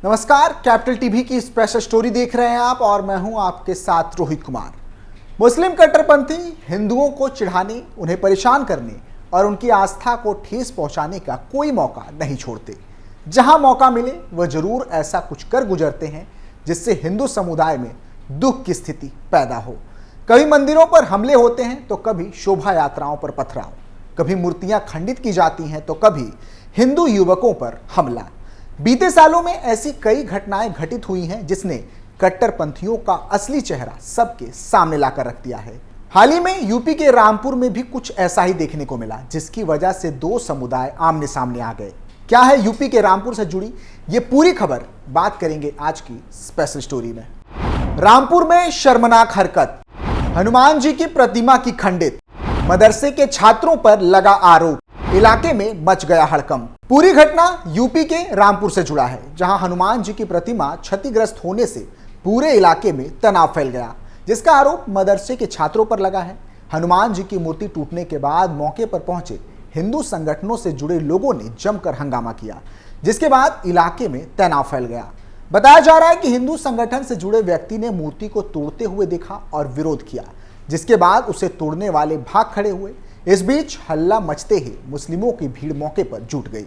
नमस्कार, capital TV की special story देख रहे हैं आप और मैं हूं आपके साथ रोहित कुमार। मुस्लिम कट्टरपंथी हिंदुओं को चिढ़ाने, उन्हें परेशान करने और उनकी आस्था को ठेस पहुंचाने का कोई मौका नहीं छोड़ते। जहां मौका मिले वह जरूर ऐसा कुछ कर गुजरते हैं जिससे हिंदू समुदाय में दुख की स्थिति पैदा हो। कभी मंदिरों पर हमले होते हैं तो कभी शोभा यात्राओं पर पथराव, कभी मूर्तियां खंडित की जाती हैं तो कभी हिंदू युवकों पर हमला। बीते सालों में ऐसी कई घटनाएं घटित हुई हैं जिसने कट्टरपंथियों का असली चेहरा सबके सामने लाकर रख दिया है। हाल ही में यूपी के रामपुर में भी कुछ ऐसा ही देखने को मिला, जिसकी वजह से दो समुदाय आमने सामने आ गए। क्या है यूपी के रामपुर से जुड़ी ये पूरी खबर, बात करेंगे आज की स्पेशल स्टोरी में। रामपुर में शर्मनाक हरकत, हनुमान जी की प्रतिमा की खंडित, मदरसे के छात्रों पर लगा आरोप, इलाके में मच गया हड़कंप। पूरी घटना यूपी के रामपुर से जुड़ा है, जहां हनुमान जी की प्रतिमा क्षतिग्रस्त होने से पूरे इलाके में तनाव फैल गया, जिसका आरोप मदरसे के छात्रों पर लगा है। हनुमान जी की मूर्ति टूटने के बाद मौके पर पहुंचे हिंदू संगठनों से जुड़े लोगों ने जमकर हंगामा किया, जिसके बाद इलाके में तनाव फैल गया। बताया जा रहा है कि हिंदू संगठन से जुड़े व्यक्ति ने मूर्ति को तोड़ते हुए देखा और विरोध किया, जिसके बाद उसे तोड़ने वाले भाग खड़े हुए। इस बीच हल्ला मचते ही मुस्लिमों की भीड़ मौके पर जुट गई।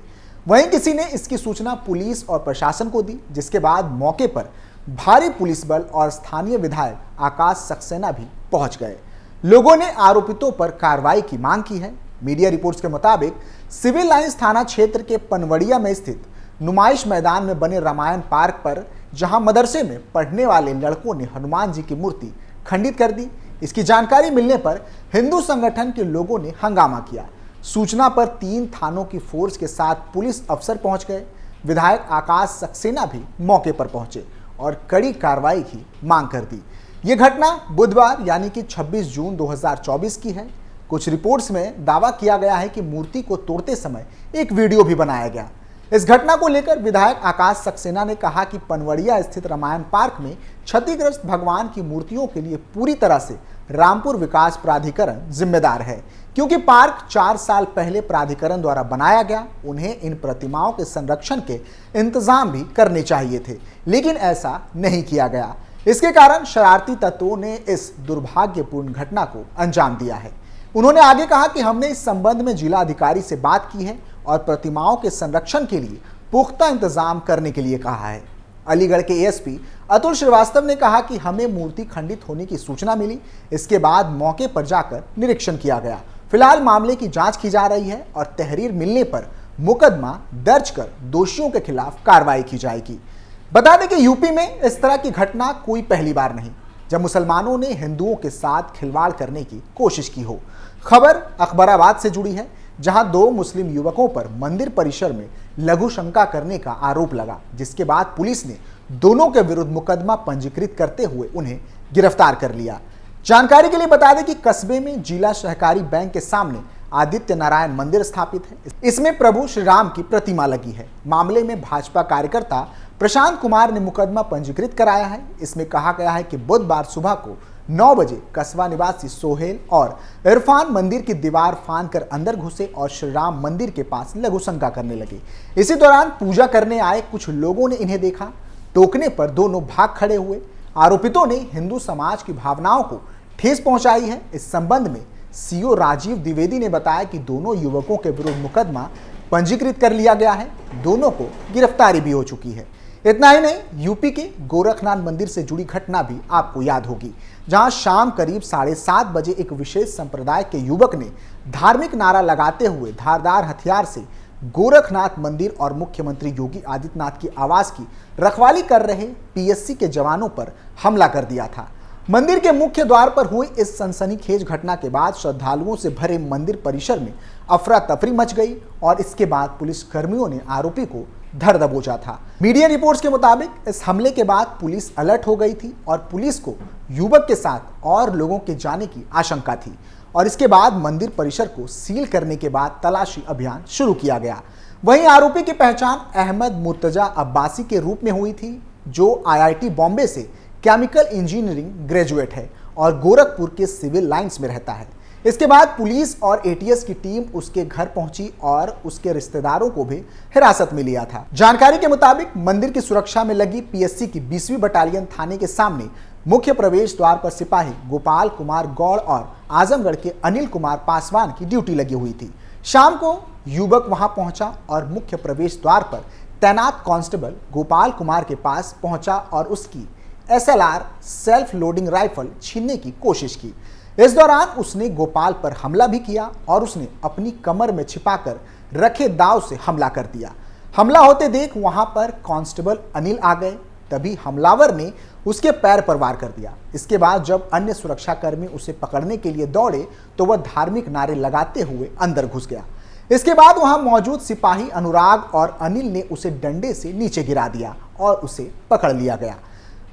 वहीं किसी ने इसकी सूचना पुलिस और प्रशासन को दी, जिसके बाद मौके पर भारी पुलिस बल और स्थानीय विधायक आकाश सक्सेना भी पहुंच गए। लोगों ने आरोपितों पर कार्रवाई की मांग की है। मीडिया रिपोर्ट्स के मुताबिक सिविल लाइंस थाना क्षेत्र के पनवड़िया में स्थित नुमाइश मैदान में बने रामायण पार्क पर, जहां मदरसे में पढ़ने वाले लड़कों ने हनुमान जी की मूर्ति खंडित कर दी। इसकी जानकारी मिलने पर हिंदू संगठन के लोगों ने हंगामा किया। सूचना पर 3 थानों की फोर्स के साथ पुलिस अफसर पहुंच गए। विधायक आकाश सक्सेना भी मौके पर पहुंचे और कड़ी कार्रवाई की मांग कर दी। यह घटना बुधवार यानी कि 26 जून 2024 की है। कुछ रिपोर्ट्स में दावा किया गया है कि मूर्ति को तोड़ते समय एक वीडियो भी बनाया गया। इस घटना को लेकर विधायक आकाश सक्सेना ने कहा कि पनवड़िया स्थित रामायण पार्क में क्षतिग्रस्त भगवान की मूर्तियों के लिए पूरी तरह से रामपुर विकास प्राधिकरण जिम्मेदार है, क्योंकि पार्क 4 साल पहले प्राधिकरण द्वारा बनाया गया। उन्हें इन प्रतिमाओं के संरक्षण के इंतजाम भी करने चाहिए थे, लेकिन ऐसा नहीं किया गया। इसके कारण शरारती तत्वों ने इस दुर्भाग्यपूर्ण घटना को अंजाम दिया है। उन्होंने आगे कहा कि हमने इस संबंध में जिला अधिकारी से बात की है और प्रतिमाओं के संरक्षण के लिए पुख्ता इंतजाम करने के लिए कहा है। अलीगढ़ के एएसपी अतुल श्रीवास्तव ने कहा कि हमें मूर्ति खंडित होने की सूचना मिली। इसके बाद मौके पर जाकर निरीक्षण किया गया। फिलहाल मामले की जांच की जा रही है और तहरीर मिलने पर मुकदमा दर्ज कर दोषियों के खिलाफ कार्रवाई की जाएगी। बता दें कि यूपी में इस तरह की घटना कोई पहली बार नहीं, जब मुसलमानों ने हिंदुओं के साथ खिलवाड़ करने की कोशिश की हो। खबर अकबराबाद से जुड़ी है, जहां 2 मुस्लिम युवकों पर मंदिर परिसर में लघु शंका करने का आरोप लगा, जिसके बाद पुलिस ने दोनों के विरुद्ध मुकदमा पंजीकृत करते हुए उन्हें गिरफ्तार कर लिया। जानकारी के लिए बता दें कि कस्बे में जिला सहकारी बैंक के सामने आदित्य नारायण मंदिर स्थापित है। इसमें प्रभु श्री राम की प्रतिमा लगी है। मामले में भाजपा कार्यकर्ता प्रशांत कुमार ने मुकदमा पंजीकृत कराया है। इसमें कहा गया है कि बुधवार सुबह को 9 बजे कस्बा निवासी सोहेल और इरफान मंदिर की दीवार फांद कर अंदर घुसे और श्री राम मंदिर के पास लघु शंका करने लगे। इसी दौरान पूजा करने आए कुछ लोगों ने इन्हें देखा। टोकने पर दोनों भाग खड़े हुए। आरोपितों ने हिंदू समाज की भावनाओं को ठेस पहुंचाई है। इस संबंध में सीओ राजीव द्विवेदी ने बताया कि दोनों युवकों के विरुद्ध मुकदमा पंजीकृत कर लिया गया है। दोनों को गिरफ्तारी भी हो चुकी है। इतना ही नहीं, यूपी के गोरखनाथ मंदिर से जुड़ी घटना भी आपको याद होगी, जहां शाम करीब 7:30 बजे एक विशेष संप्रदाय के युवक ने धार्मिक नारा लगाते हुए धारदार हथियार से गोरखनाथ मंदिर और मुख्यमंत्री योगी आदित्यनाथ की आवास की रखवाली कर रहे पीएससी के जवानों पर हमला कर दिया था। मंदिर के मुख्य द्वार पर हुई इस सनसनीखेज घटना के बाद श्रद्धालुओं से भरे मंदिर परिसर में अफरा तफरी मच गई और इसके बाद पुलिस कर्मियों ने आरोपी को धर दबोचा था। मीडिया रिपोर्ट्स के मुताबिक इस हमले के बाद पुलिस अलर्ट हो गई थी और पुलिस को युवक के साथ और लोगों के जाने की आशंका थी और इसके बाद मंदिर परिसर को सील करने के बाद तलाशी अभियान शुरू किया गया। वहीं आरोपी की पहचान अहमद मुर्तजा अब्बासी के रूप में हुई थी, जो IIT बॉम्बे से केमिकल इंजीनियरिंग ग्रेजुएट है और गोरखपुर के सिविल लाइंस में रहता है। इसके बाद पुलिस और एटीएस की टीम उसके घर पहुंची और उसके रिश्तेदारों को भी हिरासत में लिया था। जानकारी के मुताबिक मंदिर की सुरक्षा में लगी पीएससी की 20वीं बटालियन थाने के सामने मुख्य प्रवेश द्वार पर सिपाही गोपाल कुमार गौड़ और आजमगढ़ के अनिल कुमार पासवान की ड्यूटी लगी हुई थी। शाम को युवक वहां पहुंचा और मुख्य प्रवेश द्वार पर तैनात कांस्टेबल गोपाल कुमार के पास पहुंचा और उसकी SLR सेल्फ लोडिंग राइफल छीनने की कोशिश की। इस दौरान उसने गोपाल पर हमला भी किया और उसने अपनी कमर में छिपाकर रखे दाव से हमला कर दिया। हमला होते देख वहां पर कांस्टेबल अनिल आ गए, तभी हमलावर ने उसके पैर पर वार कर दिया। इसके बाद जब अन्य सुरक्षाकर्मी उसे पकड़ने के लिए दौड़े तो वह धार्मिक नारे लगाते हुए अंदर घुस गया। इसके बाद वहां मौजूद सिपाही अनुराग और अनिल ने उसे डंडे से नीचे गिरा दिया और उसे पकड़ लिया गया।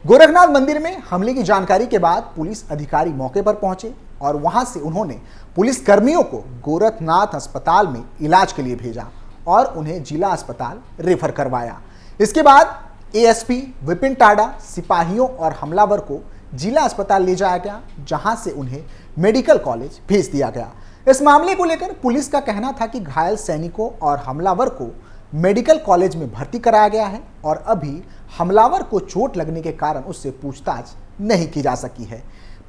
गोरखनाथ मंदिर में हमले की जानकारी के बाद पुलिस अधिकारी मौके पर पहुंचे और वहां से उन्होंने पुलिस कर्मियों को गोरखनाथ अस्पताल में इलाज के लिए भेजा और उन्हें जिला अस्पताल रेफर करवाया। इसके बाद ASP विपिन टाडा सिपाहियों और हमलावर को जिला अस्पताल ले जाया गया, जहां से उन्हें मेडिकल कॉलेज भेज दिया गया। इस मामले को लेकर पुलिस का कहना था कि घायल सैनिकों और हमलावर को मेडिकल कॉलेज में भर्ती कराया गया है और अभी हमलावर को चोट लगने के कारण उससे पूछताछ नहीं की जा सकी है।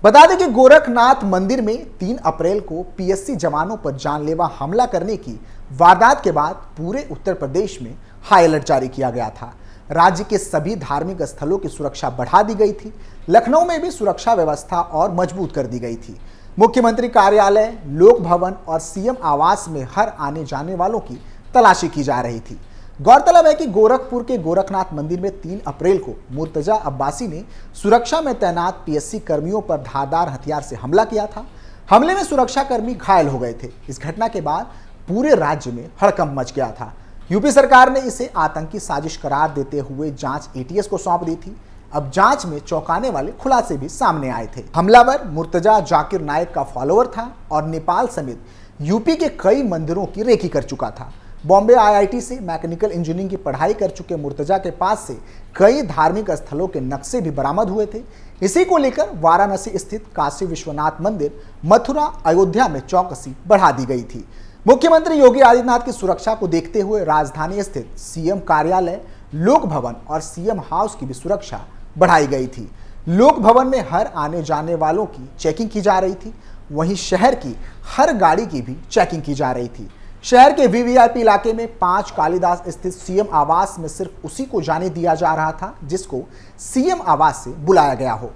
बता दें कि गोरखनाथ मंदिर में 3 अप्रैल को PSC जवानों पर जानलेवा हमला करने की वारदात के बाद पूरे उत्तर प्रदेश में हाई अलर्ट जारी किया गया था। राज्य के सभी धार्मिक स्थलों की सुरक्षा बढ़ा दी गई थी। लखनऊ में भी सुरक्षा व्यवस्था और मजबूत कर दी गई थी। मुख्यमंत्री कार्यालय, लोक भवन और CM आवास में हर आने जाने वालों की तलाशी की जा रही थी। गौरतलब है कि गोरखपुर के गोरखनाथ मंदिर में 3 अप्रैल को मुर्तजा अब्बासी ने सुरक्षा में तैनात PSC कर्मियों पर धारदार हथियार से हमला किया था। हमले में सुरक्षा कर्मी घायल हो गए थे। इस घटना के बाद पूरे राज्य में हड़कंप मच गया था। यूपी सरकार ने इसे आतंकी साजिश करार देते हुए जांच ATS को सौंप दी थी। अब जांच में चौंकाने वाले खुलासे भी सामने आए थे। हमलावर मुर्तजा जाकिर नायक का फॉलोअर था और नेपाल समेत यूपी के कई मंदिरों की रेकी कर चुका था। बॉम्बे IIT से मैकेनिकल इंजीनियरिंग की पढ़ाई कर चुके मुर्तजा के पास से कई धार्मिक स्थलों के नक्शे भी बरामद हुए थे। इसी को लेकर वाराणसी स्थित काशी विश्वनाथ मंदिर, मथुरा, अयोध्या में चौकसी बढ़ा दी गई थी। मुख्यमंत्री योगी आदित्यनाथ की सुरक्षा को देखते हुए राजधानी स्थित CM कार्यालय, लोक भवन और CM हाउस की भी सुरक्षा बढ़ाई गई थी। लोक भवन में हर आने जाने वालों की चेकिंग की जा रही थी। वहीं शहर की हर गाड़ी की भी चेकिंग की जा रही थी। शहर के VVIP इलाके में 5 कालीदास स्थित CM आवास में सिर्फ उसी को जाने दिया जा रहा था जिसको CM आवास से बुलाया गया हो।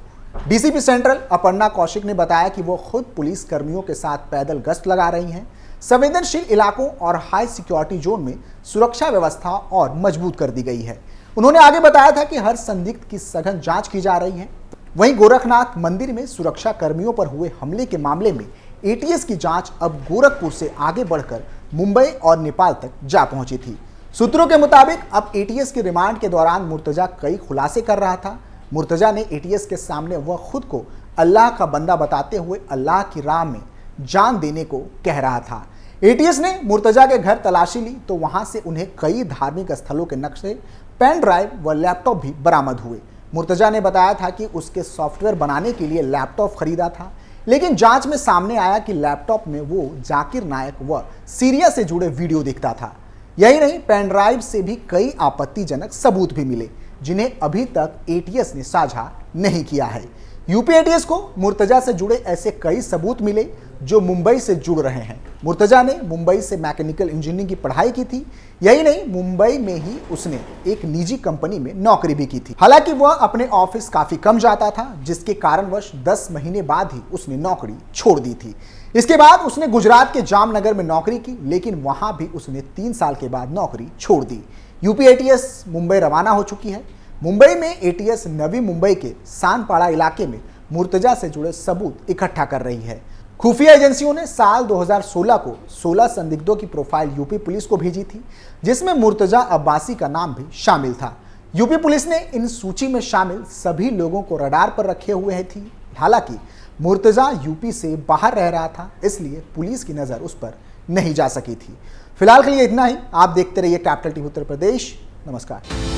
DCP सेंट्रल अपर्णा कौशिक ने बताया कि वो खुद पुलिस कर्मियों के साथ पैदल गश्त लगा रही हैं। संवेदनशील इलाकों और हाई सिक्योरिटी जोन में सुरक्षा व्यवस्था और मजबूत कर दी गई है। उन्होंने आगे बताया था कि हर संदिग्ध की सघन जांच की जा रही है। वहीं गोरखनाथ मंदिर में सुरक्षा कर्मियों पर हुए हमले के मामले में ATS की जांच अब गोरखपुर से आगे बढ़कर मुंबई और नेपाल तक जा पहुंची थी। सूत्रों के मुताबिक अब ATS के रिमांड के दौरान मुर्तजा कई खुलासे कर रहा था। मुर्तजा ने ATS के सामने वह खुद को अल्लाह का बंदा बताते हुए अल्लाह की राह में जान देने को कह रहा था। ATS ने मुर्तजा के घर तलाशी ली तो वहां से उन्हें कई धार्मिक स्थलों के नक्शे, पेन ड्राइव व लैपटॉप भी बरामद हुए। मुर्तजा ने बताया था कि उसके सॉफ्टवेयर बनाने के लिए लैपटॉप खरीदा था, लेकिन जांच में सामने आया कि लैपटॉप में वो जाकिर नायक व सीरिया से जुड़े वीडियो दिखता था। यही नहीं, पेन ड्राइव से भी कई आपत्तिजनक सबूत भी मिले जिन्हें अभी तक ATS ने साझा नहीं किया है। यूपी ATS को मुर्तजा से जुड़े ऐसे कई सबूत मिले जो मुंबई से जुड़ रहे हैं। मुर्तजा ने मुंबई से मैकेनिकल इंजीनियरिंग की पढ़ाई की थी। यही नहीं, मुंबई में ही उसने एक निजी कंपनी में नौकरी भी की थी। हालांकि वह अपने ऑफिस काफी कम जाता था, जिसके कारणवश 10 महीने बाद ही उसने नौकरी छोड़ दी थी। इसके बाद उसने गुजरात के जामनगर में नौकरी की, लेकिन वहां भी उसने 3 साल के बाद नौकरी छोड़ दी। यूपी ATS मुंबई रवाना हो चुकी है। मुंबई में ATS नवी मुंबई के सानपाड़ा इलाके में मुर्तजा से जुड़े सबूत इकट्ठा कर रही है। खुफिया एजेंसियों ने साल 2016 को 16 संदिग्धों की प्रोफाइल यूपी पुलिस को भेजी थी, जिसमें मुर्तजा अब्बासी का नाम भी शामिल था। यूपी पुलिस ने इन सूची में शामिल सभी लोगों को रडार पर रखे हुए थी। हालांकि मुर्तजा यूपी से बाहर रह रहा था, इसलिए पुलिस की नज़र उस पर नहीं जा सकी थी। फिलहाल के लिए इतना ही। आप देखते रहिए कैपिटल टीवी उत्तर प्रदेश। नमस्कार।